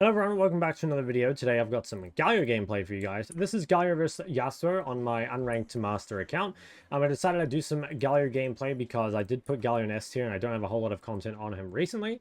Hello everyone, welcome back to another video. Today I've got some Galio gameplay for you guys. This is Galio vs Yasuo on my unranked to master account. I decided to do some Galio gameplay because I did put Galio in S tier and I don't have a whole lot of content on him recently.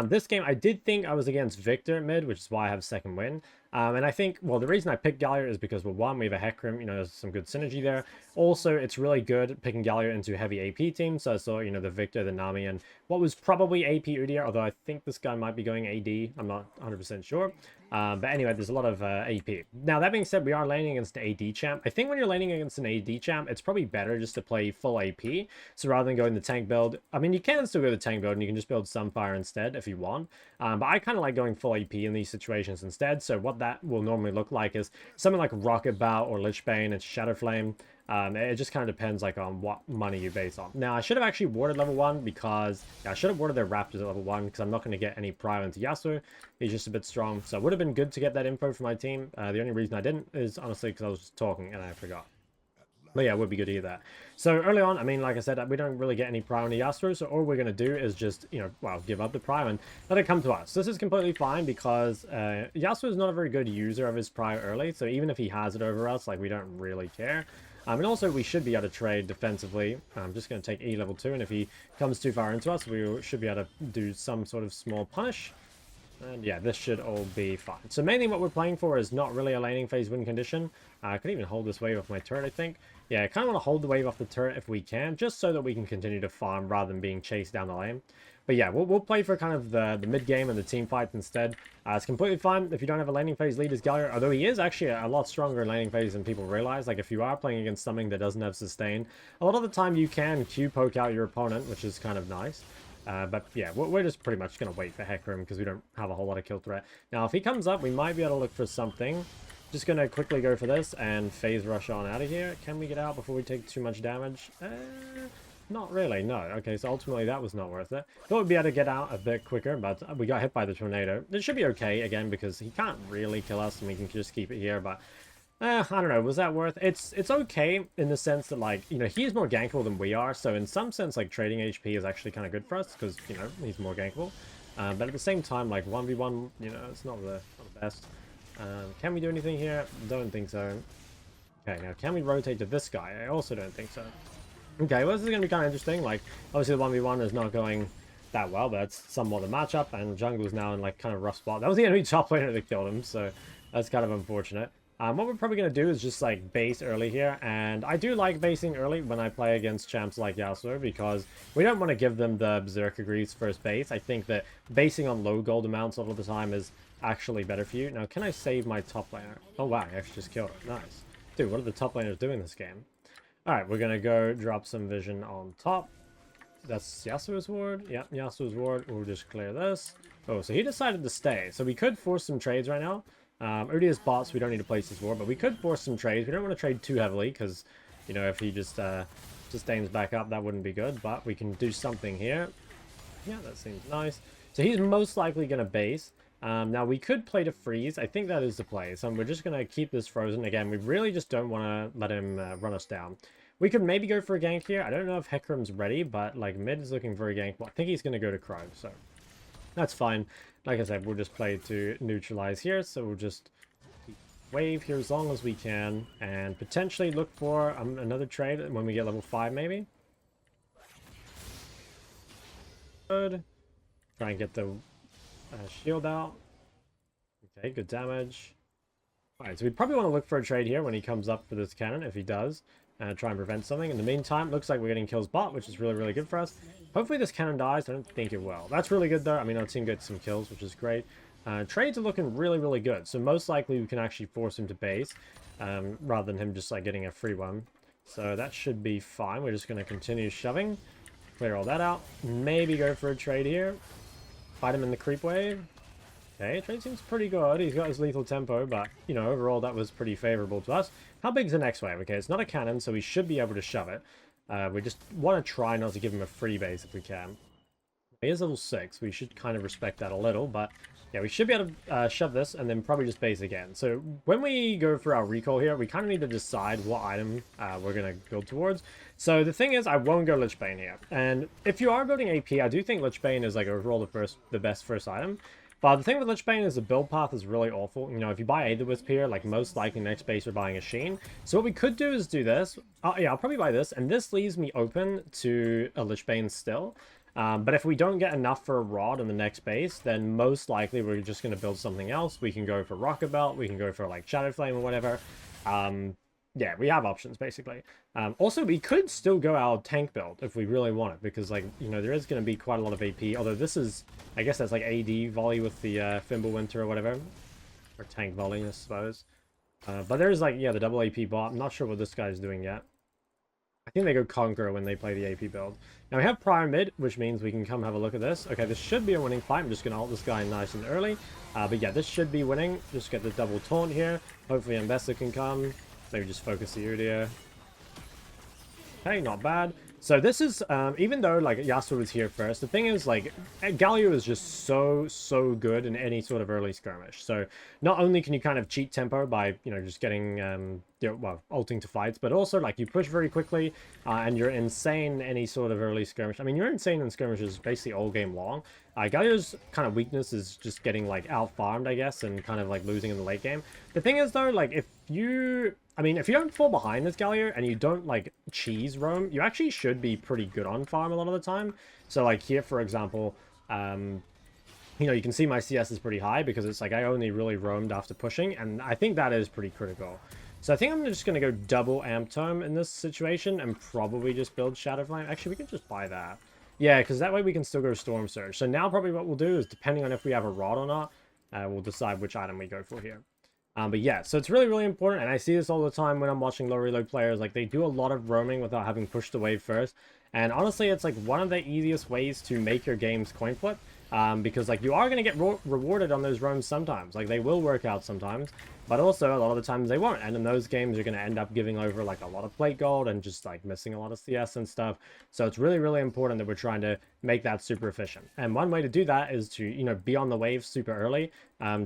This game I did think I was against Victor mid, which is why I have second win. And I think, well, the reason I picked Galio is because, well, one, we have a Hecarim, there's some good synergy there. Also, it's really good picking Galio into heavy AP teams. So I saw, the Victor, the Nami, and what was probably AP Udyr, although I think this guy might be going AD. I'm not 100% sure. But anyway, there's a lot of AP. Now, that being said, we are laning against an AD champ. I think when you're laning against an AD champ, it's probably better just to play full AP. So rather than going the tank build, I mean, you can still go the tank build and you can just build Sunfire instead if you want. But I kind of like going full AP in these situations instead. So what that will normally look like is something like Rocket Bow or Lich Bane and Shadow Flame. It just kind of depends like on what money you base on. Now, I should have actually warded level 1 because I should have warded their Raptors at level 1 because I'm not going to get any Prio into Yasuo. He's just a bit strong. So it would have been good to get that info for my team. The only reason I didn't is honestly because I was just talking and I forgot. But yeah, it would be good to hear that. So early on, I mean, like I said, we don't really get any Prio into Yasuo, so all we're going to do is just, well, give up the Prio and let it come to us. This is completely fine because Yasuo is not a very good user of his Prio early, so even if he has it over us, like, we don't really care. And also, we should be able to trade defensively. I'm just going to take E level 2, and if he comes too far into us, we should be able to do some sort of small punish. And yeah, this should all be fine. So mainly what we're playing for is not really a laning phase win condition. I could even hold this wave off my turret, I think. Yeah, I kind of want to hold the wave off the turret if we can, just so that we can continue to farm rather than being chased down the lane. But yeah, we'll play for kind of the mid-game and the team fights instead. It's completely fine if you don't have a laning phase lead as Galio, although he is actually a lot stronger in laning phase than people realize. Like, if you are playing against something that doesn't have sustain, a lot of the time you can Q-poke out your opponent, which is kind of nice. But yeah, we're just pretty much going to wait for Hecarim because we don't have a whole lot of kill threat. Now, if he comes up, we might be able to look for something. Just going to quickly go for this and phase rush on out of here. Can we get out before we take too much damage? Not really, no. Okay, so ultimately that was not worth it. Thought we'd be able to get out a bit quicker, but we got hit by the tornado. It should be okay, again, because he can't really kill us and we can just keep it here, but... I don't know, was that worth it? It's okay in the sense that, like, he's more gankable than we are, so in some sense, like, trading HP is actually kind of good for us, because, he's more gankable. But at the same time, like, 1v1, it's not the best. Can we do anything here? Don't think so. Okay, now, can we rotate to this guy? I also don't think so. Okay, well, this is going to be kind of interesting. Like, obviously, the 1v1 is not going that well, but it's somewhat a matchup, and jungle's now in, like, kind of rough spot. That was the enemy top laner that killed him, so that's kind of unfortunate. What we're probably going to do is just, like, base early here, and I do like basing early when I play against champs like Yasuo, because we don't want to give them the Berserker Greaves first base. I think that basing on low gold amounts all of the time is actually better for you. Now, can I save my top laner? Oh, wow, I actually just killed him. Nice. Dude, what are the top laners doing this game? Alright, we're going to go drop some vision on top. That's Yasuo's ward. Yep, Yasuo's ward. We'll just clear this. Oh, so he decided to stay. So we could force some trades right now. Udy's bots, we don't need to place his ward, but we could force some trades. We don't want to trade too heavily because, if he just sustains back up, that wouldn't be good. But we can do something here. Yeah, that seems nice. So he's most likely going to base. Now, we could play to freeze. I think that is the play. So we're just going to keep this frozen. Again, we really just don't want to let him run us down. We could maybe go for a gank here. I don't know if Hecarim's ready, but, like, mid is looking for a gank. Well, I think he's going to go to Crow, so that's fine. Like I said, we'll just play to neutralize here, so we'll just wave here as long as we can, and potentially look for another trade when we get level 5, maybe. Good. Try and get the shield out. Okay, good damage. Alright, so we probably want to look for a trade here when he comes up for this cannon, if he does. Try and prevent something. In the meantime, looks like we're getting kills bot, which is really, really good for us. Hopefully this cannon dies. I don't think it will. That's really good, though. I mean, our team gets some kills, which is great. Trades are looking really, really good. So most likely we can actually force him to base, rather than him just, like, getting a free one. So that should be fine. We're just going to continue shoving. Clear all that out. Maybe go for a trade here. Fight him in the creep wave. Okay, trade seems pretty good. He's got his lethal tempo, but, overall that was pretty favorable to us. How big is the next wave? Okay, it's not a cannon, so we should be able to shove it. We just want to try not to give him a free base if we can. He is level 6. We should kind of respect that a little, but yeah, we should be able to shove this and then probably just base again. So when we go for our recall here, we kind of need to decide what item we're going to build towards. So the thing is, I won't go Lich Bane here. And if you are building AP, I do think Lich Bane is, like, overall the best first item. But the thing with Lichbane is the build path is really awful. You know, if you buy Aether Wisp here, like most likely next base you're buying a Sheen. So what we could do is do this. Yeah, I'll probably buy this. And this leaves me open to a Lichbane still. But if we don't get enough for a Rod in the next base, then most likely we're just going to build something else. We can go for Rocket Belt. We can go for like Shadow Flame or whatever. Yeah, we have options basically. Also, we could still go our tank build if we really want it, because like, you know, there is going to be quite a lot of AP. Although this is, I guess that's like AD volley with the Fimbulwinter or whatever, or tank volley, I suppose. But there's like, yeah, the double AP bot. I'm not sure what this guy's doing yet. I think they go Conqueror when they play the AP build. Now we have Prio mid, which means we can come have a look at this. Okay, this should be a winning fight. I'm just going to ult this guy nice and early. But yeah, this should be winning. Just get the double taunt here. Hopefully Ambessa can come. Maybe just focus the Udyr. Okay, not bad. So this is, even though like Yasuo was here first, the thing is like Galio is just so good in any sort of early skirmish. So not only can you kind of cheat tempo by, you know, just getting, you know, well, ulting to fights, but also like you push very quickly and you're insane in any sort of early skirmish. I mean, you're insane in skirmishes basically all game long. Galio's kind of weakness is just getting like out farmed, I guess, and kind of like losing in the late game. The thing is though, like if you don't fall behind this Galio and you don't like cheese roam, you actually should be pretty good on farm a lot of the time. So like here, for example, you know, you can see my CS is pretty high because it's like I only really roamed after pushing, and I think that is pretty critical. So I think I'm just going to go double Amp Tome in this situation and probably just build Shadow Flame. Actually, we can just buy that. Yeah, because that way we can still go Storm Surge. So now probably what we'll do is, depending on if we have a Rod or not, we'll decide which item we go for here. But yeah, so it's really, really important, and I see this all the time when I'm watching low reload players. Like, they do a lot of roaming without having pushed the wave first, and honestly, it's like one of the easiest ways to make your games coin flip, because like you are going to get rewarded on those roams sometimes. Like, they will work out sometimes, but also a lot of the times they won't, and in those games you're going to end up giving over like a lot of plate gold and just like missing a lot of CS and stuff. So it's really, really important that we're trying to make that super efficient, and one way to do that is to, you know, be on the wave super early,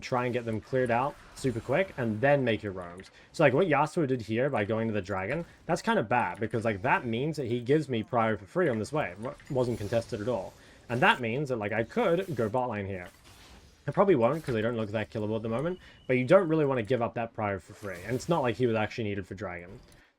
try and get them cleared out super quick, and then make your roams. So like what Yasuo did here by going to the dragon, that's kind of bad, because like that means that he gives me Prio for free on this wave. It wasn't contested at all, and that means that like I could go bot lane here. I probably won't because they don't look that killable at the moment, but you don't really want to give up that Prio for free, and it's not like he was actually needed for dragon.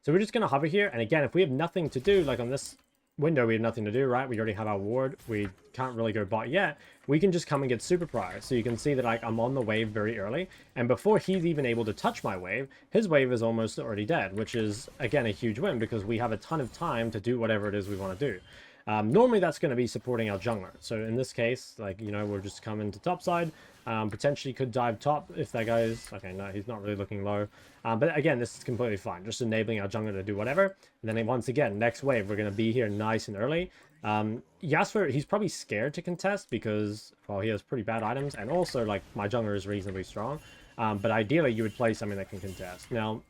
So we're just going to hover here, and again, if we have nothing to do, like on this window we have nothing to do, right? We already have our ward, we can't really go bot yet, we can just come and get super Prio. So you can see that like I'm on the wave very early, and before he's even able to touch my wave, his wave is almost already dead, which is again a huge win because we have a ton of time to do whatever it is we want to do. Normally that's going to be supporting our jungler, so in this case, like, you know, we'll just come into top side. Potentially could dive top if that guy is... Okay, no, he's not really looking low. But again, this is completely fine. Just enabling our jungler to do whatever. And then once again, next wave, we're going to be here nice and early. Yasuo, he's probably scared to contest because, well, he has pretty bad items. And also, like, my jungler is reasonably strong. But ideally, you would play something that can contest. Now,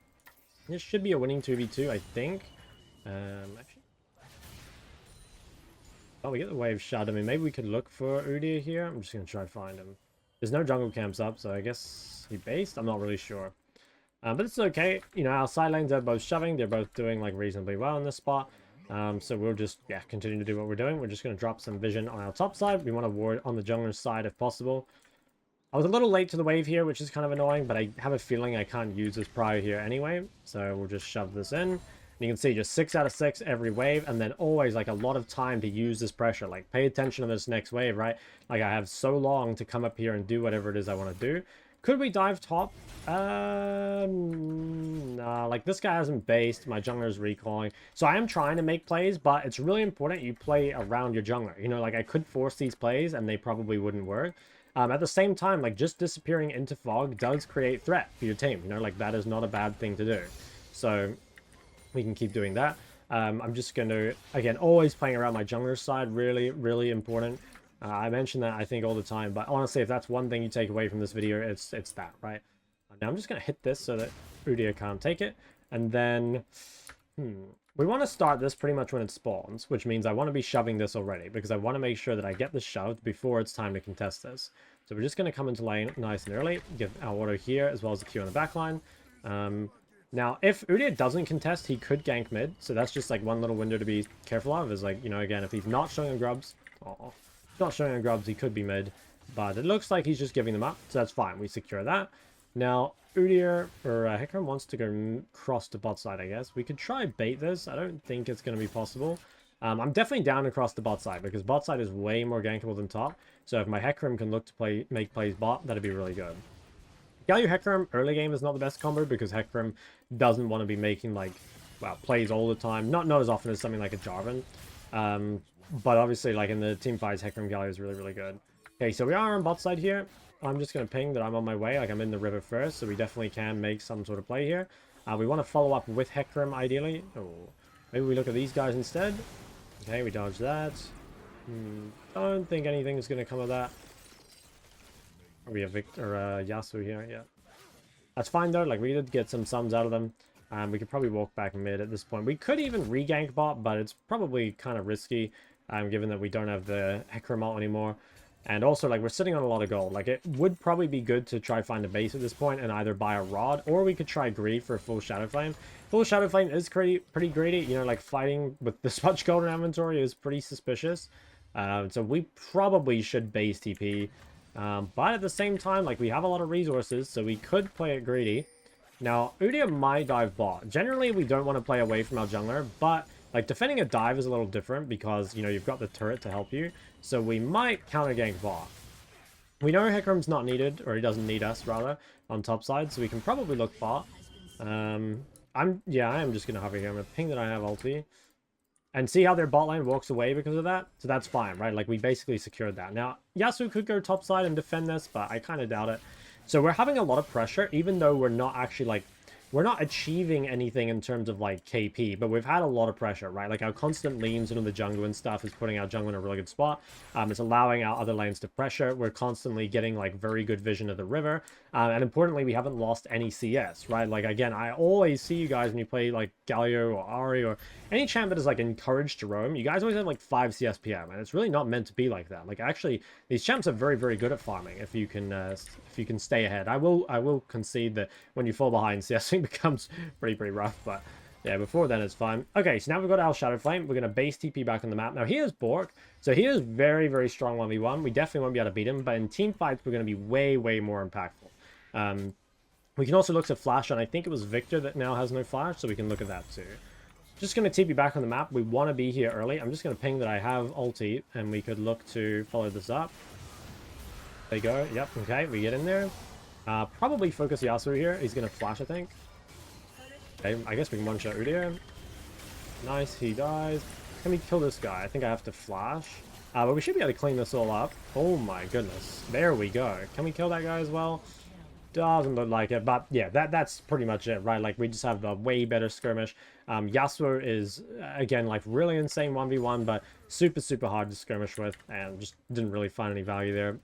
this should be a winning 2v2, I think. Actually... Oh, we get the wave shot. I mean, maybe we could look for Udyr here. I'm just going to try to find him. There's no jungle camps up, so I guess he based? I'm not really sure. But it's okay. You know, our side lanes are both shoving. They're both doing, like, reasonably well in this spot. So we'll just, yeah, continue to do what we're doing. We're just going to drop some vision on our top side. We want to ward on the jungler's side if possible. I was a little late to the wave here, which is kind of annoying, but I have a feeling I can't use this Prio here anyway. So we'll just shove this in. You can see just 6 out of 6 every wave, and then always like a lot of time to use this pressure. Like, pay attention to this next wave, right? Like, I have so long to come up here and do whatever it is I want to do. Could we dive top? Nah, like this guy hasn't based. My jungler is recalling. So I am trying to make plays, but it's really important you play around your jungler. You know, like I could force these plays and they probably wouldn't work. At the same time, like just disappearing into fog does create threat for your team. You know, like that is not a bad thing to do. So... we can keep doing that. I'm just going to, again, always playing around my jungler's side. Really, really important. I mention that, I think, all the time. But honestly, if that's one thing you take away from this video, it's that, right? Now I'm just going to hit this so that Udyr can't take it. And then, we want to start this pretty much when it spawns, which means I want to be shoving this already, because I want to make sure that I get this shoved before it's time to contest this. So we're just going to come into lane nice and early, give our auto here, as well as the Q on the back line. Now, if Udyr doesn't contest, he could gank mid, so that's just like one little window to be careful of, is like, you know, again, if he's not showing on grubs, he could be mid, but it looks like he's just giving them up, so that's fine. We secure that. Now, Udyr, or Hecarim wants to go cross to bot side, I guess. We could try bait this. I don't think it's going to be possible. I'm definitely down across the bot side, because bot side is way more gankable than top. So if my Hecarim can look to make plays bot, that'd be really good. Galio Hecarim early game is not the best combo, because Hecarim doesn't want to be making, like, well, plays all the time. Not as often as something like a Jarvan. But obviously, like, in the team fights, Hecarim Galio is really, really good. Okay, so we are on bot side here. I'm just going to ping that I'm on my way. Like, I'm in the river first, so we definitely can make some sort of play here. We want to follow up with Hecarim, ideally. Oh, maybe we look at these guys instead. Okay, we dodge that. Don't think anything's going to come of that. We have Yasuo here, yeah. That's fine, though. Like, we did get some sums out of them. We could probably walk back mid at this point. We could even re-gank bot, but it's probably kind of risky, given that we don't have the Hecarim ult anymore. And also, like, we're sitting on a lot of gold. Like, it would probably be good to try find a base at this point and either buy a rod, or we could try greed for a full Shadow Flame. Full Shadow Flame is pretty greedy. You know, like, fighting with this much gold in inventory is pretty suspicious. So we probably should base TP. But at the same time, like, we have a lot of resources, so we could play it greedy. Now, Udyr might dive bot. Generally, we don't want to play away from our jungler, but, like, defending a dive is a little different because, you know, you've got the turret to help you. So we might counter gank bot. We know Hecarim's not needed, or he doesn't need us, rather, on top side, so we can probably look bot. I am just going to hover here. I'm going to ping that I have ulti. And see how their bot lane walks away because of that? So that's fine, right? Like, we basically secured that. Now, Yasuo could go top side and defend this, but I kind of doubt it. So we're having a lot of pressure, even though we're not actually, like, we're not achieving anything in terms of, like, KP, but we've had a lot of pressure, right? Like, our constant leans into the jungle and stuff is putting our jungle in a really good spot. It's allowing our other lanes to pressure. We're constantly getting, like, very good vision of the river. And importantly, we haven't lost any CS, right? Like, again, I always see you guys when you play, like, Galio or Ari or any champ that is, like, encouraged to roam. You guys always have, like, 5 CS PM, and it's really not meant to be like that. Like, actually, these champs are very, very good at farming if you can stay ahead. I will concede that when you fall behind, CSing becomes pretty rough, but yeah, before then it's fine. Okay, so now we've got our Shadow Flame. We're going to base TP back on the map. Now, here's Bork. So he is very, very strong 1v1. We definitely won't be able to beat him, but in team fights, we're going to be way, way more impactful. We can also look to flash, and I think it was Victor that now has no flash, so we can look at that too. Just going to TP back on the map. We want to be here early. I'm just going to ping that I have ulti, and we could look to follow this up. There you go. Yep, okay, we get in there. Probably focus Yasuo here. He's going to flash, I think. Okay, I guess we can one-shot Udyr. Nice, he dies. Can we kill this guy? I think I have to flash. But we should be able to clean this all up. Oh my goodness. There we go. Can we kill that guy as well? Doesn't look like it, but yeah, that's pretty much it, right? Like, we just have a way better skirmish. Yasuo is, again, like, really insane 1v1, but super hard to skirmish with, and just didn't really find any value there.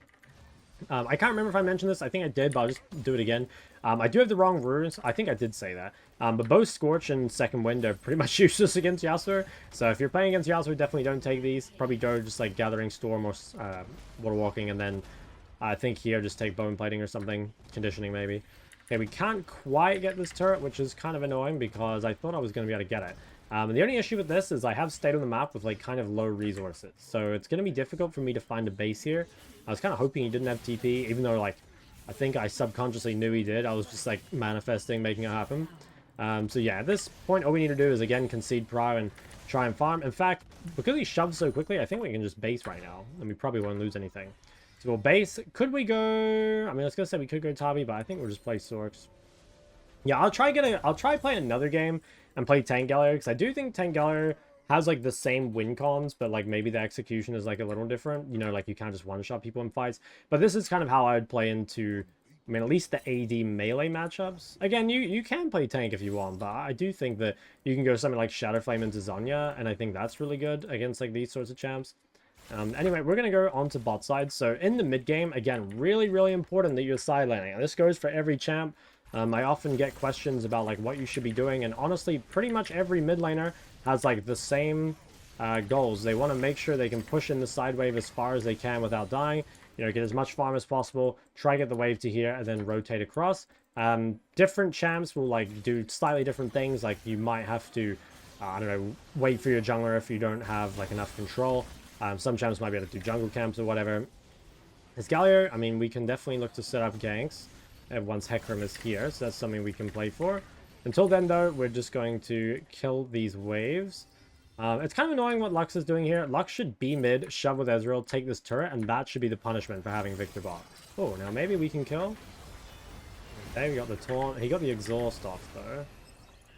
I can't remember if I mentioned this. I think I did, but I'll just do it again. I do have the wrong runes. I think I did say that. But both Scorch and Second Wind are pretty much useless against Yasuo. So if you're playing against Yasuo, definitely don't take these. Probably go just, like, Gathering Storm or Water Walking, and then I think here just take Bone Plating or something. Conditioning, maybe. Okay, we can't quite get this turret, which is kind of annoying because I thought I was going to be able to get it. And the only issue with this is I have stayed on the map with, like, kind of low resources. So it's going to be difficult for me to find a base here. I was kind of hoping he didn't have TP, even though, like, I think I subconsciously knew he did. I was just, like, manifesting, making it happen. So yeah, at this point, all we need to do is, again, concede Prio and try and farm. In fact, because he shoved so quickly, I think we can just base right now. And we probably won't lose anything. So we'll base. Could we go... I mean, I was going to say we could go Tabi, but I think we'll just play Sorks. Yeah, I'll try playing another game and play Tank Galio, because I do think Tank Galio has, like, the same win cons, but, like, maybe the execution is, like, a little different. You know, like, you can't just one-shot people in fights. But this is kind of how I would play into, I mean, at least the AD melee matchups. Again, you can play tank if you want, but I do think that you can go something like Shadow Flame into Zhonya, and I think that's really good against, like, these sorts of champs. Anyway, we're going to go on to bot side. So in the mid game, again, really important that you're sidelaning. And this goes for every champ. I often get questions about, like, what you should be doing, and honestly, pretty much every mid laner has, like, the same goals. They want to make sure they can push in the side wave as far as they can without dying. You know, get as much farm as possible, try to get the wave to here, and then rotate across. Different champs will, like, do slightly different things. Like, you might have to, I don't know, wait for your jungler if you don't have, like, enough control. Some champs might be able to do jungle camps or whatever. As Galio, I mean, we can definitely look to set up ganks once Hecarim is here, so that's something we can play for. Until then, though, we're just going to kill these waves. It's kind of annoying what Lux is doing here. Lux should be mid, shove with Ezreal, take this turret, and that should be the punishment for having Victor bot. Oh, now maybe we can kill? Okay, we got the taunt. He got the exhaust off, though.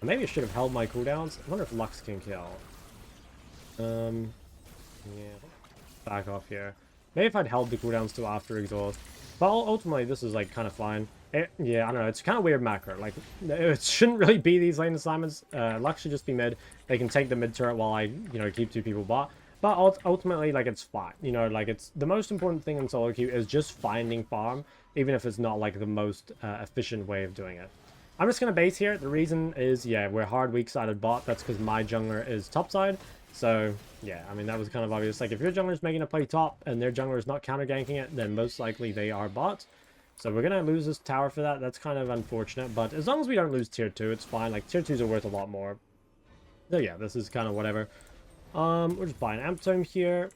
Maybe I should have held my cooldowns. I wonder if Lux can kill. Yeah. Back off here. Maybe if I'd held the cooldowns to after exhaust. But ultimately, this is, like, kind of fine. Yeah, I don't know. It's kind of weird macro. Like, it shouldn't really be these lane assignments. Lux should just be mid. They can take the mid turret while I, you know, keep two people bot. But ultimately, like, it's fine. You know, like, it's the most important thing in solo queue is just finding farm, even if it's not, like, the most efficient way of doing it. I'm just going to base here. The reason is, yeah, we're hard weak-sided bot. That's because my jungler is topside. So, yeah, I mean, that was kind of obvious. Like, if your jungler is making a play top and their jungler is not counter-ganking it, then most likely they are bots. So we're going to lose this tower for that. That's kind of unfortunate. But as long as we don't lose tier 2, it's fine. Like, tier 2s are worth a lot more. So, yeah, this is kind of whatever. We're just buying Amp Tome here.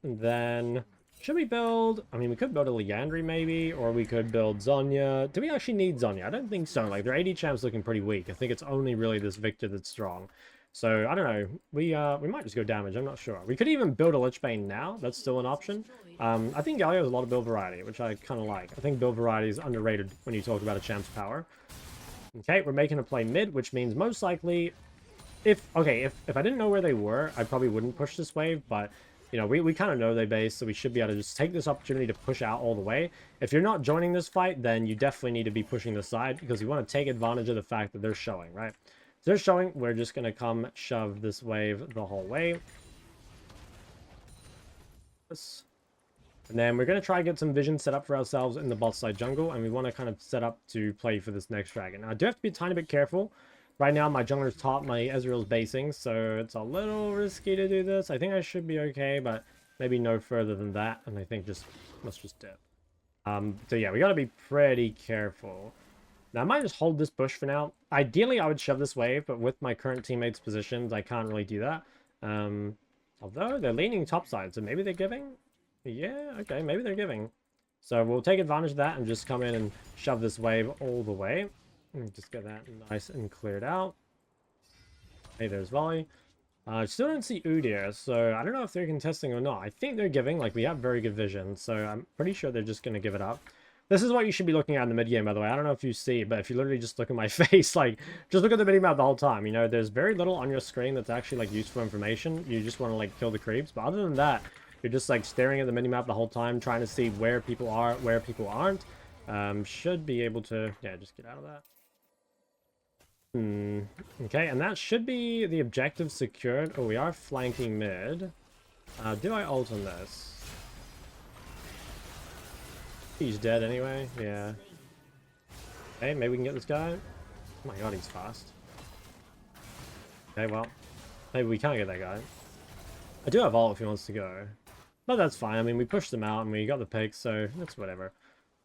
And then, should we build... I mean, we could build a Liandry, maybe. Or we could build Zhonya. Do we actually need Zhonya? I don't think so. Like, their AD champ's looking pretty weak. I think it's only really this Victor that's strong. So, I don't know. We might just go damage. I'm not sure. We could even build a Lichbane now. That's still an option. I think Galio has a lot of build variety, which I kind of like. I think build variety is underrated when you talk about a champ's power. Okay, we're making a play mid, which means most likely... If I didn't know where they were, I probably wouldn't push this wave, but... You know, we kind of know they base, so we should be able to just take this opportunity to push out all the way. If you're not joining this fight, then you definitely need to be pushing the side, because you want to take advantage of the fact that they're showing, right? So they're showing, we're just going to come shove this wave the whole way. And then we're going to try and get some vision set up for ourselves in the bot side jungle, and we want to kind of set up to play for this next dragon. Now, I do have to be a tiny bit careful. Right now, my jungler's top, my Ezreal's basing, so it's a little risky to do this. I think I should be okay, but maybe no further than that, and I think let's just dip. So yeah, we gotta be pretty careful. Now, I might just hold this bush for now. Ideally, I would shove this wave, but with my current teammates' positions, I can't really do that. Although, they're leaning topside, so maybe they're giving? Yeah, okay, maybe they're giving. So we'll take advantage of that and just come in and shove this wave all the way. Just get that nice and cleared out. Hey, there's volley. I still don't see Udyr, so I don't know if they're contesting or not. I think they're giving, like, we have very good vision, so I'm pretty sure they're just going to give it up. This is what you should be looking at in the mid game, by the way. I don't know if you see, but if you literally just look at my face, like, just look at the mini-map the whole time. You know, there's very little on your screen that's actually, like, useful information. You just want to, like, kill the creeps. But other than that, you're just, like, staring at the mini-map the whole time, trying to see where people are, where people aren't. Should be able to, yeah, just get out of that. Okay, and that should be the objective secured. Oh, we are flanking mid. Do I ult on this? He's dead anyway, yeah. Okay, maybe we can get this guy. Oh my god, he's fast. Okay, well, maybe we can't get that guy. I do have ult if he wants to go. But that's fine, I mean, we pushed them out and we got the pick, so that's whatever.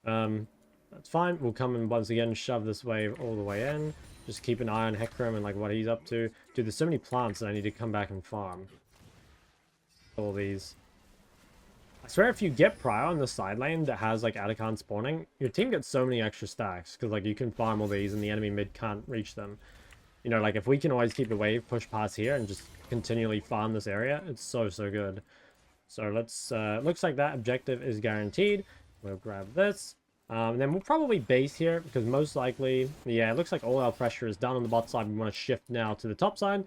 That's fine, we'll come and once again shove this wave all the way in. Just keep an eye on Hecarim and like what he's up to. Dude, there's so many plants that I need to come back and farm. All these. I swear if you get Prio on the side lane that has like Atakan spawning, your team gets so many extra stacks. Because like you can farm all these and the enemy mid can't reach them. You know, like if we can always keep the wave push past here and just continually farm this area, it's so good. So let's, looks like that objective is guaranteed. We'll grab this. And then we'll probably base here, because most likely, yeah, it looks like all our pressure is done on the bot side. We want to shift now to the top side.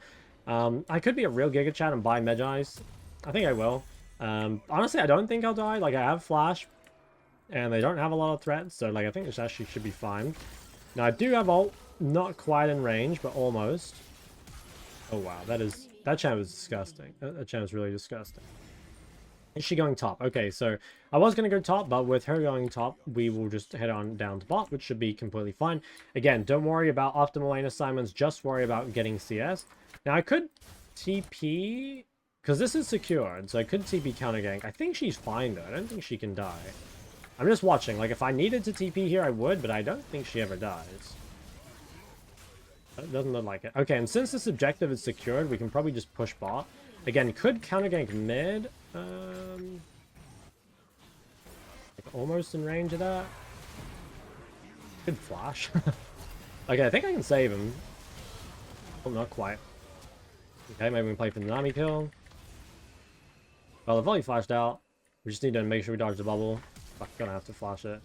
I could be a real Giga Chat and buy Medjais. I think I will. Honestly, I don't think I'll die. Like, I have Flash, and they don't have a lot of threats, so, like, I think this actually should be fine. Now, I do have ult, not quite in range, but almost. Oh, wow, that champ is disgusting. That champ is really disgusting. Is she going top? Okay, so I was going to go top, but with her going top, we will just head on down to bot, which should be completely fine. Again, don't worry about optimal lane assignments, just worry about getting CS. Now, I could TP, because this is secured, so I could TP counter gank. I think she's fine, though. I don't think she can die. I'm just watching. Like, if I needed to TP here, I would, but I don't think she ever dies. It doesn't look like it. Okay, and since this objective is secured, we can probably just push bot. Again, could counter gank mid. Like, almost in range of that. Good flash. Okay, I think I can save him. Well, not quite. Okay, maybe we can play for the Nami kill. Well, the volley flashed out. We just need to make sure we dodge the bubble. I'm gonna have to flash it.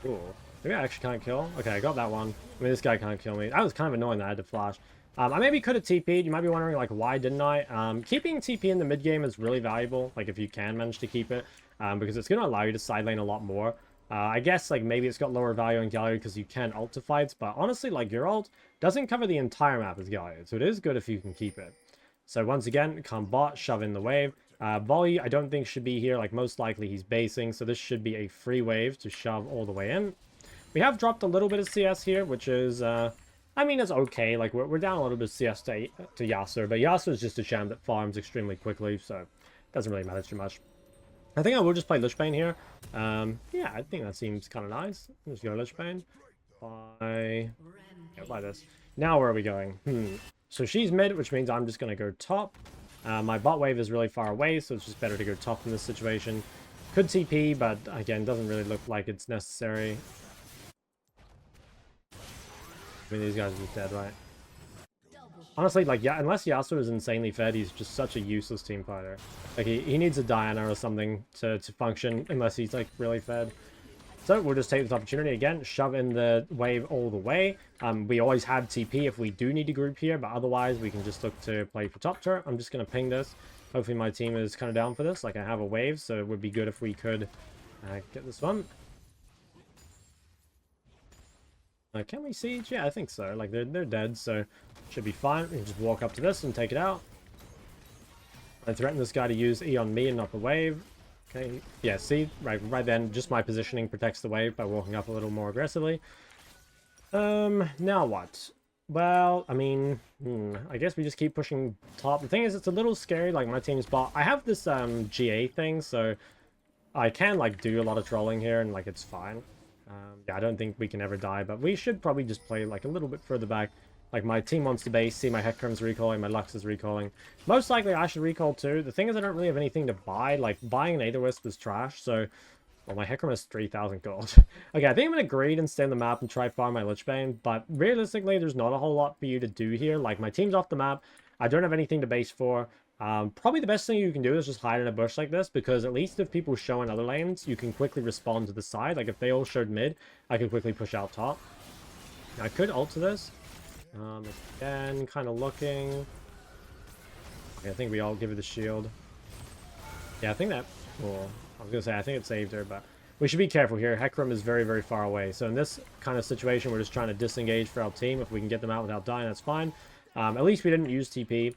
Ooh. Maybe I actually can't kill. Okay, I got that one. I mean, this guy can't kill me. That was kind of annoying that I had to flash. I maybe could have TP'd. You might be wondering, like, why didn't I? Keeping TP in the mid game is really valuable, like, if you can manage to keep it, because it's going to allow you to side lane a lot more. I guess, like, maybe it's got lower value in Galio because you can ult to fights, but honestly, like, your ult doesn't cover the entire map as Galio, so it is good if you can keep it. So once again, come bot, shove in the wave. Volley, I don't think should be here, like, most likely he's basing, so this should be a free wave to shove all the way in. We have dropped a little bit of CS here, which is, I mean, it's okay. Like, we're down a little bit of CS to Yasuo, but Yasuo is just a champ that farms extremely quickly, so it doesn't really matter too much. I think I will just play Lich Bane here. Yeah, I think that seems kind of nice. Let's go Lich Bane. Buy this. Now, where are we going? So she's mid, which means I'm just going to go top. My bot wave is really far away, so it's just better to go top in this situation. Could TP, but again, doesn't really look like it's necessary. I mean, these guys are just dead, right? Honestly, like, yeah, unless Yasuo is insanely fed, he's just such a useless team fighter. Like, he needs a Diana or something to function, unless he's, like, really fed. So, we'll just take this opportunity again, shove in the wave all the way. We always have TP if we do need to group here, but otherwise, we can just look to play for top turret. I'm just going to ping this. Hopefully, my team is kind of down for this. Like, I have a wave, so it would be good if we could get this one. Can we siege? Yeah, I think so. Like, they're dead, so should be fine. We can just walk up to this and take it out. I threaten this guy to use E on me and not the wave. Okay, yeah, see? Right then, just my positioning protects the wave by walking up a little more aggressively. Now what? Well, I mean, I guess we just keep pushing top. The thing is, it's a little scary, like, my team's bot. I have this, GA thing, so I can, like, do a lot of trolling here, and, like, it's fine. Yeah, I don't think we can ever die, but we should probably just play, like, a little bit further back. Like, my team wants to base, see my Hecarim's recalling, my Lux is recalling. Most likely, I should recall too. The thing is, I don't really have anything to buy. Like, buying an Aetherwisp is trash, so... Well, my Hecarim has 3,000 gold. Okay, I think I'm going to greed and stay on the map and try farm my Lich Bane, but realistically, there's not a whole lot for you to do here. Like, my team's off the map. I don't have anything to base for. Probably the best thing you can do is just hide in a bush like this, because at least if people show in other lanes, you can quickly respond to the side. Like, if they all showed mid, I could quickly push out top. I could ult to this. Again, kind of looking. Okay, I think we all give her the shield. Yeah, I think that... Well, I was going to say, I think it saved her, but... We should be careful here. Hecarim is very, very far away. So in this kind of situation, we're just trying to disengage for our team. If we can get them out without dying, that's fine. At least we didn't use TP.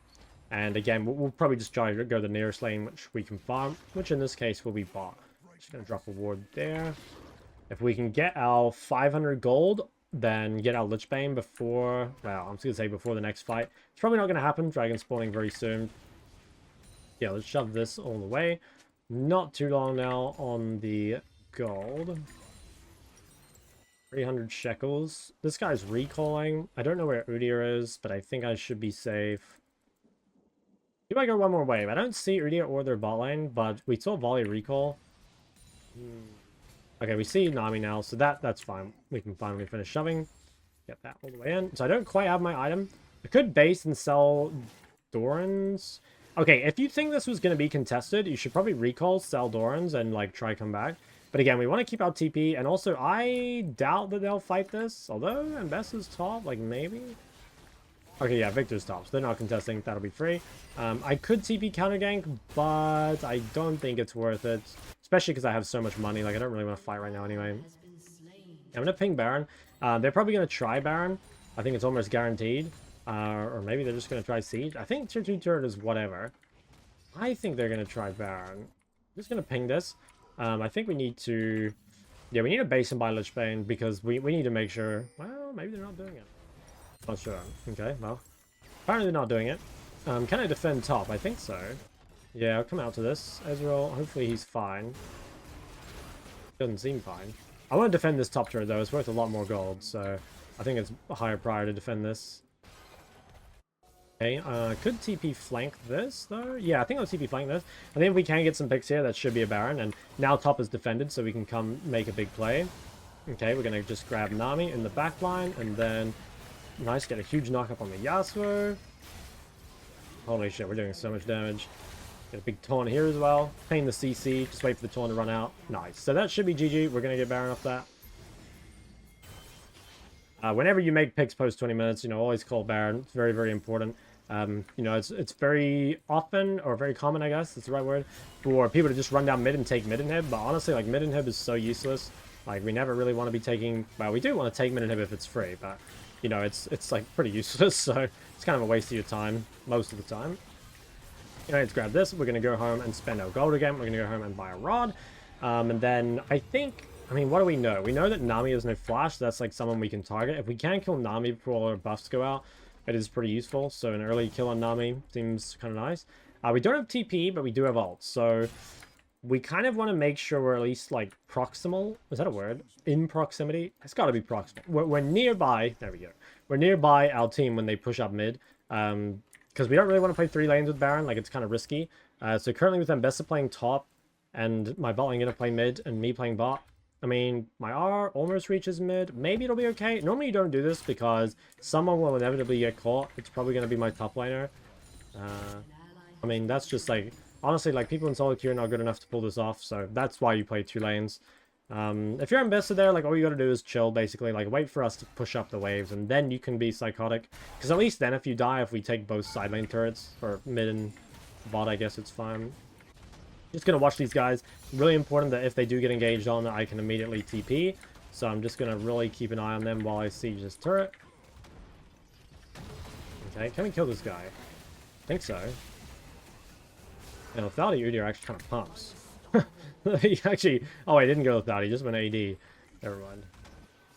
And again, we'll probably just try to go the nearest lane, which we can farm, which in this case will be bot. Just going to drop a ward there. If we can get our 500 gold, then get our Lich Bane before, well, I'm just going to say before the next fight. It's probably not going to happen. Dragon spawning very soon. Yeah, let's shove this all the way. Not too long now on the gold. 300 shekels. This guy's recalling. I don't know where Udyr is, but I think I should be safe. You might go one more wave. I don't see Udyr or their bot lane, but we saw volley recall. Okay, we see Nami now, so that's fine. We can finally finish shoving. Get that all the way in. So I don't quite have my item. I could base and sell Doran's. Okay, if you think this was going to be contested, you should probably recall, sell Doran's, and, like, try come back. But again, we want to keep our TP, and also, I doubt that they'll fight this. Although, Ambessa's top, like, maybe? Okay, yeah, Victor's top, so they're not contesting. That'll be free. I could TP counter gank, but I don't think it's worth it. Especially because I have so much money. Like, I don't really want to fight right now anyway. I'm going to ping Baron. They're probably going to try Baron. I think it's almost guaranteed. Or maybe they're just going to try Siege. I think Tier 2 turret is whatever. I think they're going to try Baron. I'm just going to ping this. I think we need to... Yeah, we need to base and buy Lich Bane because we need to make sure... Well, maybe they're not doing it. Not sure. Okay, well. Apparently they're not doing it. Can I defend top? I think so. Yeah, I'll come out to this. Ezreal, hopefully he's fine. Doesn't seem fine. I want to defend this top turret though. It's worth a lot more gold, so I think it's a higher priority to defend this. Okay, could TP flank this, though? Yeah, I think I'll TP flank this. I think if we can get some picks here, that should be a Baron. And now top is defended, so we can come make a big play. Okay, we're going to just grab Nami in the back line, and then... Nice, get a huge knock-up on the Yasuo. Holy shit, we're doing so much damage. Get a big taunt here as well. Pain the CC, just wait for the taunt to run out. Nice. So that should be GG. We're going to get Baron off that. Whenever you make picks post 20 minutes, you know, always call Baron. It's very, very important. You know, it's very often, or very common, I guess, that's the right word, for people to just run down mid and take mid inhib. But honestly, like, mid inhib is so useless. Like, we never really want to be taking... Well, we do want to take mid inhib if it's free, but, you know, it's like, pretty useless. So, it's kind of a waste of your time, most of the time. You know, let's grab this. We're going to go home and spend our gold again. We're going to go home and buy a rod. And then, I think... I mean, what do we know? We know that Nami has no flash. So that's like someone we can target. If we can kill Nami before all our buffs go out, it is pretty useful. So an early kill on Nami seems kind of nice. We don't have TP, but we do have ult. So we kind of want to make sure we're at least like proximal. Is that a word? In proximity? It's got to be proximal. We're nearby. There we go. We're nearby our team when they push up mid. Because we don't really want to play 3 lanes with Baron. Like, it's kind of risky. So currently with Ambessa playing top and my bot lane going to play mid and me playing bot, I mean, my R almost reaches mid. Maybe it'll be okay. Normally you don't do this because someone will inevitably get caught. It's probably going to be my top laner. I mean, that's just like... Honestly, like, people in solo queue are not good enough to pull this off. So that's why you play 2 lanes. If you're invested there, like, all you got to do is chill, basically. Like, wait for us to push up the waves. And then you can be psychotic. Because at least then if you die, if we take both side lane turrets, or mid and bot, I guess it's fine. Just going to watch these guys. Really important that if they do get engaged on, I can immediately TP. So I'm just going to really keep an eye on them while I siege this turret. Okay, can we kill this guy? I think so. And lethality Udyr actually kind of pumps. He actually... Oh, I didn't go lethality, he just went AD. Never mind.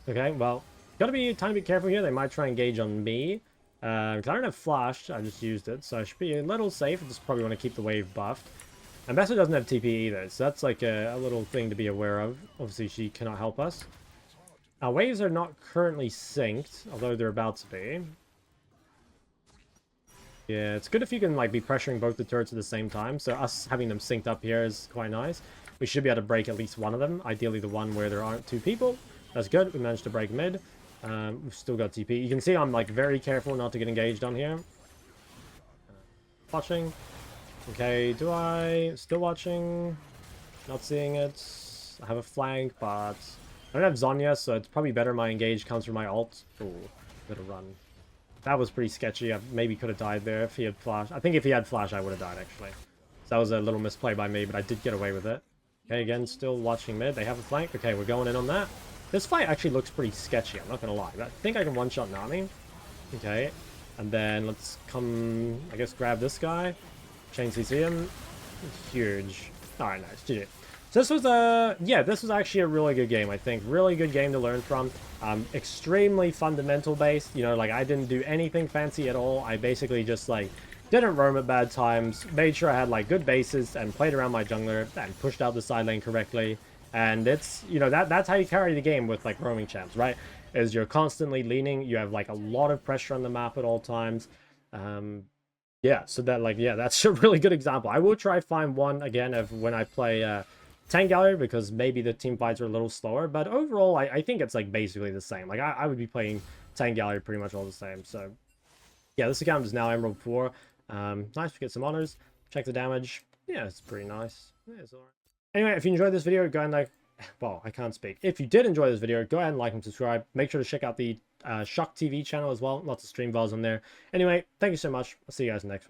Okay, well, gotta be a tiny bit careful here. They might try and engage on me. Because I don't have flash, I just used it. So I should be a little safe. I just probably want to keep the wave buffed. Ambessa doesn't have TP either, so that's like a little thing to be aware of. Obviously, she cannot help us. Our waves are not currently synced, although they're about to be. Yeah, it's good if you can like be pressuring both the turrets at the same time. So us having them synced up here is quite nice. We should be able to break at least one of them. Ideally, the one where there aren't 2 people. That's good. We managed to break mid. We've still got TP. You can see I'm like very careful not to get engaged on here. Watching. Okay, do I... Still watching? Not seeing it. I have a flank, but... I don't have Zonya, so it's probably better my engage comes from my ult. Ooh, better run. That was pretty sketchy. I maybe could have died there if he had flash. I think if he had flash, I would have died, actually. So that was a little misplay by me, but I did get away with it. Okay, again, still watching mid. They have a flank. Okay, we're going in on that. This fight actually looks pretty sketchy, I'm not going to lie. I think I can one-shot Nami. Okay, and then let's come... I guess grab this guy. Chain CC him. Huge. Alright, nice. GG. So this was this was actually a really good game, I think. Really good game to learn from. Extremely fundamental based. You know, like, I didn't do anything fancy at all. I basically just, like, didn't roam at bad times. Made sure I had, like, good bases and played around my jungler and pushed out the side lane correctly. And it's, you know, that's how you carry the game with, like, roaming champs, right? Is you're constantly leaning. You have, like, a lot of pressure on the map at all times. Yeah, so that, like, yeah, that's a really good example. I will try find one again of when I play tank Galio, because maybe the team fights are a little slower, but overall, I think it's, like, basically the same. Like, I would be playing tank Galio pretty much all the same, so... Yeah, this account is now Emerald 4. Nice to get some honors. Check the damage. Yeah, it's pretty nice. Yeah, it's alright. Anyway, if you enjoyed this video, go ahead and like... Well, I can't speak. If you did enjoy this video, go ahead and like and subscribe. Make sure to check out the Shok TV channel as well. Lots of stream vlogs on there. Anyway, thank you so much. I'll see you guys next one.